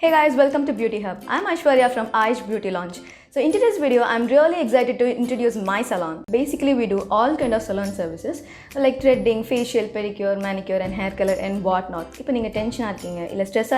Hey guys, welcome to Beauty Hub. I'm Ayshwarya from Aysh Beauty Lounge. So in today's video, I'm really excited to introduce my salon. Basically, we do all kind of salon services like threading, facial, pedicure, manicure and hair color and whatnot. If you are tension or stress,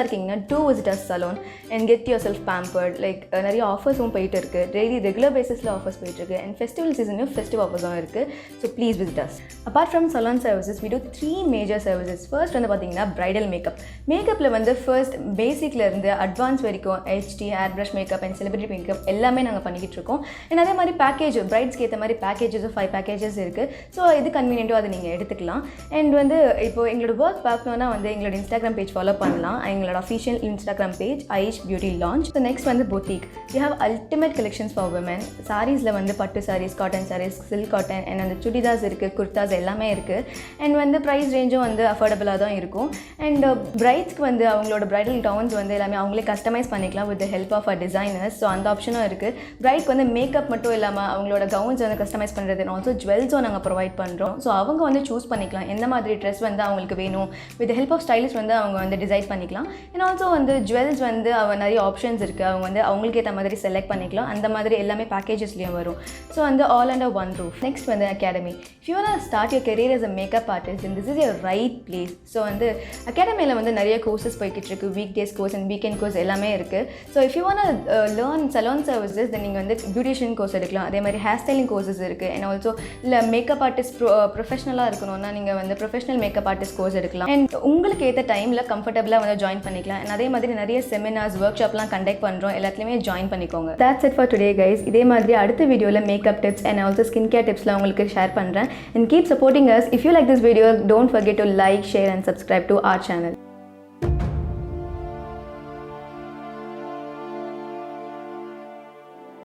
do visit us salon and get yourself pampered. Like நிறைய offers போயிட்டு இருக்கு. Daily regular basisல offers போயிட்டு இருக்கு and festival season festive offers இருக்கு. So please visit us. Apart from salon services, we do three major services. First வந்து பாத்தீங்கன்னா bridal makeup. Makeupல வந்து first basicல இருந்து advanced வரைக்கும் HD, airbrush makeup and celebrity makeup எல்லாமே நாங்கள் பண்ணிக்கிட்டு இருக்கோம். அண்ட் அதே மாதிரி பேக்கேஜ் பிரைட்ஸ்க்கு ஏற்ற மாதிரி பேக்கேஜஸ் 5 பேக்கேஜஸ் இருக்குது. ஸோ எது கன்வீனியன்ட்டோ அதை நீங்கள் எடுத்துக்கலாம். அண்ட் வந்து இப்போது எங்களோட ஒர்க் பார்க்கணுன்னா வந்து எங்களோட இன்ஸ்டாகிராம் பேஜ் ஃபாலோ பண்ணலாம். எங்களோட official Instagram page Aish beauty lounge. So next வந்து boutique. We have ultimate collections for women. சாரீஸில் வந்து பட்டு sarees, cotton sarees, silk cotton and அந்த சுடிதாஸ் இருக்குது, குர்தாஸ் எல்லாமே இருக்குது. அண்ட் வந்து ப்ரைஸ் ரேஞ்சும் வந்து அஃபோர்டபுளாக தான் இருக்கும். அண்ட் பிரைட்ஸ்க்கு வந்து அவங்களோட பிரைடல் கவுன்ஸ் வந்து எல்லாமே அவங்களே கஸ்டமைஸ் பண்ணிக்கலாம் with the help of a designers. So அந்த ஆப்ஷனும் இருக்குது. பிரைட்க்கு வந்து மேக்கப் மட்டும் இல்லாமல் அவங்களோட கவுன்ஸ் வந்து கஸ்டமைஸ் பண்ணுறது அண்ட் ஆல்சோ ஜுவல்ஸும் நாங்கள் ப்ரொவைட் பண்ணுறோம். ஸோ அவங்க வந்து சூஸ் பண்ணிக்கலாம் எந்த மாதிரி ட்ரெஸ் வந்து அவங்களுக்கு வேணும். வித் ஹெல்ப் ஆஃப் ஸ்டைலிஸ்ட் வந்து அவங்க வந்து டிசைட் பண்ணிக்கலாம். அண்ட் ஆல்சோ வந்து ஜுவல்ஸ் வந்து நிறைய ஆப்ஷன்ஸ் இருக்குது. அவங்க வந்து அவங்களுக்கு ஏற்ற மாதிரி செலக்ட் பண்ணிக்கலாம். அந்த மாதிரி எல்லாமே பேக்கேஜஸ்லேயும் வரும். ஸோ வந்து all under one roof. Next வந்து academy. If you want start your career as a makeup artist and this is your right place. So வந்து அகாடமியில் வந்து நிறைய கோர்சஸ் போய்கிட்டு இருக்குது. Week days course and weekend course எல்லாமே இருக்குது. So if you want learn salon services then நீங்கள் வந்து பியூட்டிஷியன் கோர்ஸ் எடுக்கலாம். அதே மாதிரி ஹேர் ஸ்டைலிங் கோர்சஸ் இருக்குது. அண்ட் ஆல்சோ இல்லை மேக்கப் ஆர்டிஸ்ட் ப்ரொஃபஷனலாக இருக்கணும்னா நீங்கள் வந்து ப்ரொஃபஷனல் மேக்கப் ஆர்டிஸ்ட் கோர்ஸ் எடுக்கலாம். அண்ட் உங்களுக்கு ஏற்ற டைமில் கம்ஃபர்டபுளாக வந்து ஜாயின் பண்ணிக்கலாம். அண்ட் அதே மாதிரி நிறைய செமினார்ஸ், ஒர்க் ஷாப்லாம் கண்டக்ட் பண்ணுறோம். எல்லாத்துலேயுமே ஜாயின் பண்ணிக்கோங்க. That's it for today guys. இதே மாதிரி அடுத்த வீடியோவில் makeup tips and also skin care டிப்ஸ்லாம் உங்களுக்கு ஷேர் பண்ணுறேன். And keep supporting us. If you like this video, don't forget to like, share and subscribe to our channel.